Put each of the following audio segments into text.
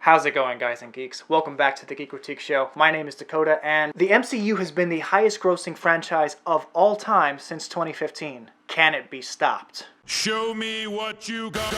How's it going, guys and geeks? Welcome back to the Geek Critique Show. My name is Dakota, and the MCU has been the highest grossing franchise of all time since 2015. Can it be stopped? Show me what you got.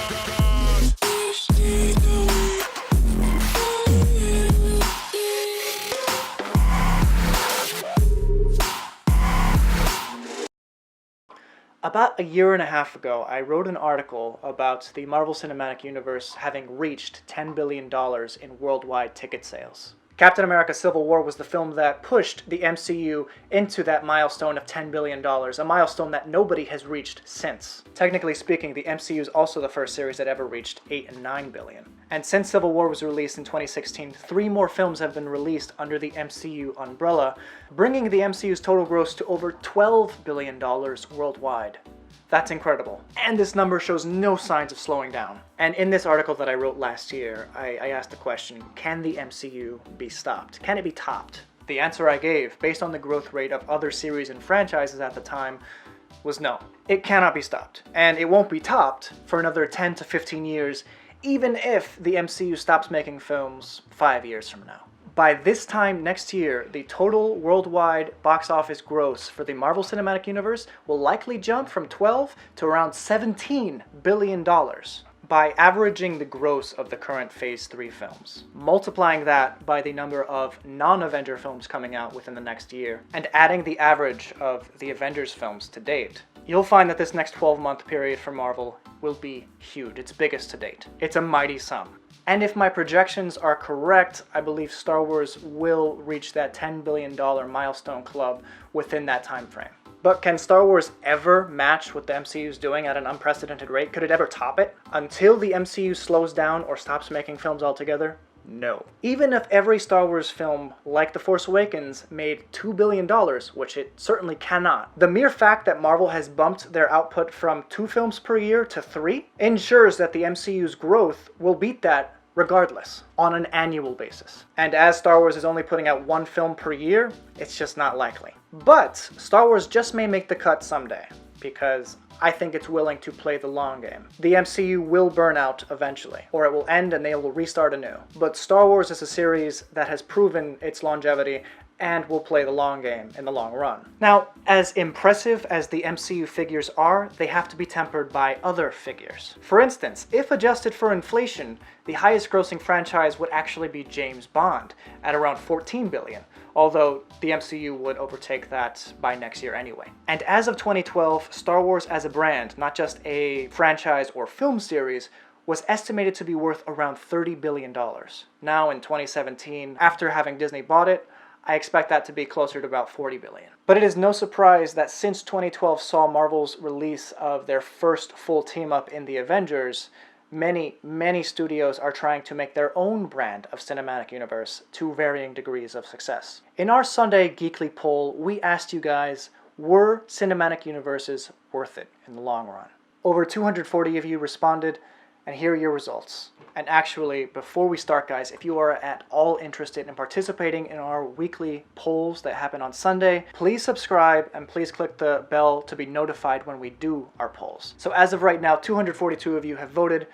About a year and a half ago, I wrote an article about the Marvel Cinematic Universe having reached $10 billion in worldwide ticket sales. Captain America Civil War was the film that pushed the MCU into that milestone of $10 billion, a milestone that nobody has reached since. Technically speaking, the MCU is also the first series that ever reached $8 and $9 billion. And since Civil War was released in 2016, 3 more films have been released under the MCU umbrella, bringing the MCU's total gross to over $12 billion worldwide. That's incredible. And this number shows no signs of slowing down. And in this article that I wrote last year, I asked the question, can the MCU be stopped? Can it be topped? The answer I gave, based on the growth rate of other series and franchises at the time, was no. It cannot be stopped. And it won't be topped for another 10 to 15 years, even if the MCU stops making films 5 years from now. By this time next year, the total worldwide box office gross for the Marvel Cinematic Universe will likely jump from 12 to around $17 billion by averaging the gross of the current Phase 3 films, multiplying that by the number of non-Avenger films coming out within the next year, and adding the average of the Avengers films to date. You'll find that this next 12-month period for Marvel will be huge, its biggest to date. It's a mighty sum. And if my projections are correct, I believe Star Wars will reach that $10 billion milestone club within that time frame. But can Star Wars ever match what the MCU is doing at an unprecedented rate? Could it ever top it? Until the MCU slows down or stops making films altogether? No. Even if every Star Wars film, like The Force Awakens, made $2 billion, which it certainly cannot, the mere fact that Marvel has bumped their output from 2 films per year to 3 ensures that the MCU's growth will beat that regardless, on an annual basis. And as Star Wars is only putting out 1 film per year, it's just not likely. But Star Wars just may make the cut someday, because I think it's willing to play the long game. The MCU will burn out eventually, or it will end and they will restart anew. But Star Wars is a series that has proven its longevity and will play the long game in the long run. Now, as impressive as the MCU figures are, they have to be tempered by other figures. For instance, if adjusted for inflation, the highest grossing franchise would actually be James Bond, at around $14 billion, although the MCU would overtake that by next year anyway. And as of 2012, Star Wars as a brand, not just a franchise or film series, was estimated to be worth around $30 billion. Now in 2017, after having Disney bought it, I expect that to be closer to about $40 billion. But it is no surprise that since 2012 saw Marvel's release of their first full team-up in the Avengers, many studios are trying to make their own brand of cinematic universe to varying degrees of success. In our Sunday Geekly poll, we asked you guys, were cinematic universes worth it in the long run? Over 240 of you responded, and here are your results. And actually, before we start, guys, if you are at all interested in participating in our weekly polls that happen on Sunday, please subscribe and please click the bell to be notified when we do our polls. So as of right now, 242 of you have voted.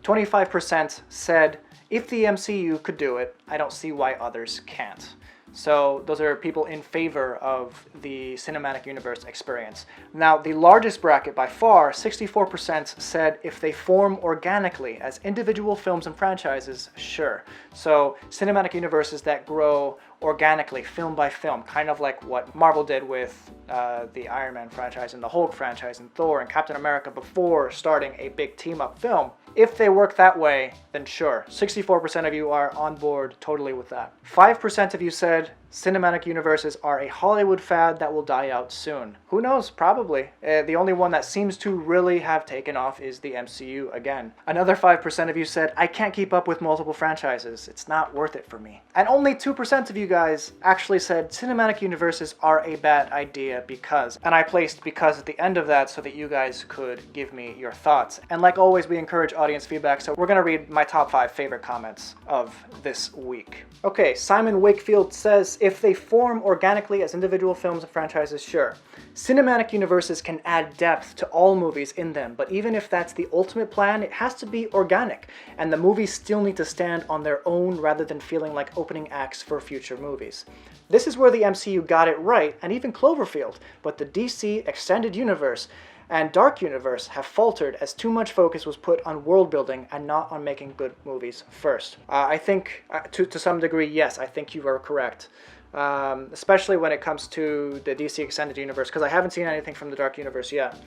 25% said, if the MCU could do it, I don't see why others can't. So those are people in favor of the cinematic universe experience. Now, the largest bracket by far, 64%, said if they form organically as individual films and franchises, sure. So cinematic universes that grow organically, film by film, kind of like what Marvel did with the Iron Man franchise and the Hulk franchise and Thor and Captain America before starting a big team-up film. If they work that way, then sure. 64% of you are on board totally with that. 5% of you said cinematic universes are a Hollywood fad that will die out soon. Who knows? Probably. The only one that seems to really have taken off is the MCU again. Another 5% of you said, I can't keep up with multiple franchises. It's not worth it for me. And only 2% of you guys actually said cinematic universes are a bad idea because. And I placed because at the end of that so that you guys could give me your thoughts. And like always, we encourage audience feedback, so we're going to read my top 5 favorite comments of this week. Okay, Simon Wakefield says, if they form organically as individual films and franchises, sure. Cinematic universes can add depth to all movies in them, but even if that's the ultimate plan, it has to be organic, and the movies still need to stand on their own rather than feeling like opening acts for future movies. This is where the MCU got it right, and even Cloverfield, but the DC Extended Universe and Dark Universe have faltered as too much focus was put on world building and not on making good movies first. I think, to some degree, yes, I think you are correct. Especially when it comes to the DC Extended Universe, because I haven't seen anything from the Dark Universe yet.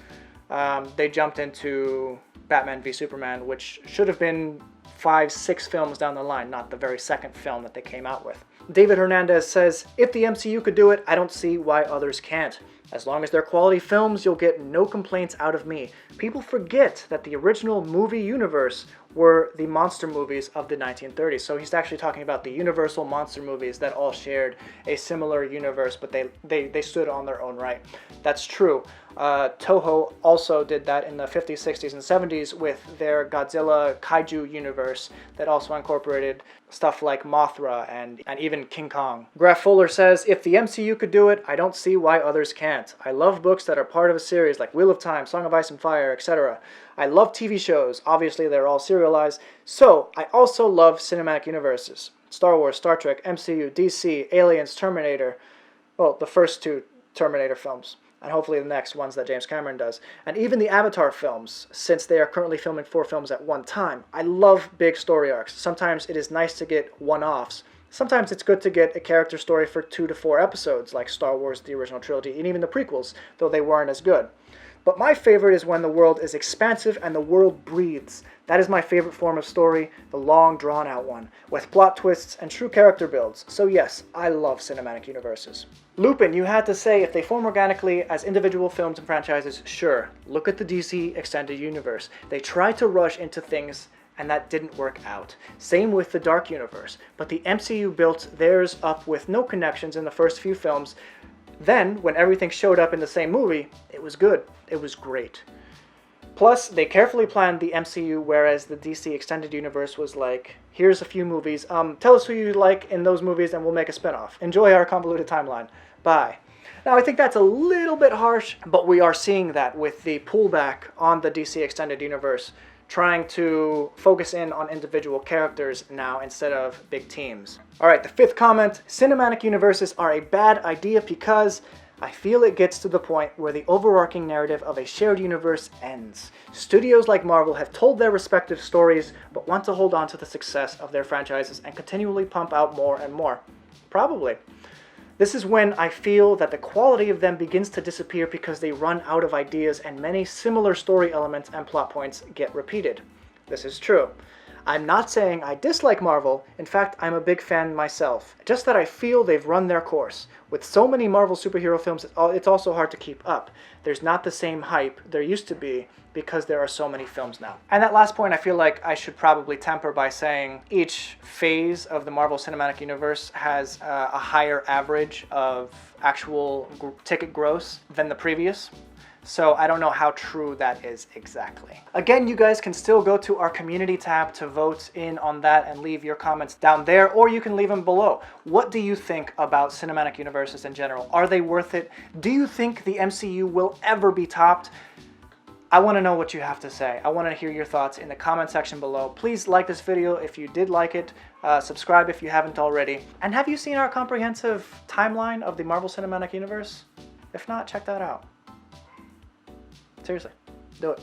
They jumped into Batman v Superman, which should have been 5-6 films down the line, not the very second film that they came out with. David Hernandez says, if the MCU could do it, I don't see why others can't. As long as they're quality films, you'll get no complaints out of me. People forget that the original movie universe were the monster movies of the 1930s. So he's actually talking about the Universal monster movies that all shared a similar universe, but they stood on their own right. That's true. Toho also did that in the 50s, 60s, and 70s with their Godzilla kaiju universe that also incorporated stuff like Mothra and even King Kong. Graf Fuller says, if the MCU could do it, I don't see why others can't. I love books that are part of a series like Wheel of Time, Song of Ice and Fire, etc. I love TV shows. Obviously, they're all serialized. So, I also love cinematic universes. Star Wars, Star Trek, MCU, DC, Aliens, Terminator. Well, the first 2 Terminator films. And hopefully the next ones that James Cameron does. And even the Avatar films, since they are currently filming 4 films at one time. I love big story arcs. Sometimes it is nice to get one-offs. Sometimes it's good to get a character story for 2 to 4 episodes, like Star Wars, the original trilogy, and even the prequels, though they weren't as good. But my favorite is when the world is expansive and the world breathes. That is my favorite form of story, the long, drawn-out one, with plot twists and true character builds. So yes, I love cinematic universes. Lupin, you had to say, if they form organically as individual films and franchises, sure. Look at the DC Extended Universe. They tried to rush into things, and that didn't work out. Same with the Dark Universe. But the MCU built theirs up with no connections in the first few films. Then, when everything showed up in the same movie, it was good. It was great. Plus, they carefully planned the MCU, whereas the DC Extended Universe was like, here's a few movies, tell us who you like in those movies and we'll make a spin-off. Enjoy our convoluted timeline. Bye. Now, I think that's a little bit harsh, but we are seeing that with the pullback on the DC Extended Universe, trying to focus in on individual characters now instead of big teams. Alright, the 5th comment, cinematic universes are a bad idea because I feel it gets to the point where the overarching narrative of a shared universe ends. Studios like Marvel have told their respective stories, but want to hold on to the success of their franchises and continually pump out more and more. Probably. This is when I feel that the quality of them begins to disappear because they run out of ideas and many similar story elements and plot points get repeated. This is true. I'm not saying I dislike Marvel, in fact I'm a big fan myself, just that I feel they've run their course. With so many Marvel superhero films, it's also hard to keep up. There's not the same hype there used to be because there are so many films now. And that last point I feel like I should probably temper by saying each phase of the Marvel Cinematic Universe has a higher average of actual ticket gross than the previous. So I don't know how true that is exactly. Again, you guys can still go to our community tab to vote in on that and leave your comments down there, or you can leave them below. What do you think about cinematic universes in general? Are they worth it? Do you think the MCU will ever be topped? I want to know what you have to say. I want to hear your thoughts in the comment section below. Please like this video if you did like it. Subscribe if you haven't already. And have you seen our comprehensive timeline of the Marvel Cinematic Universe? If not, check that out. Seriously, do it.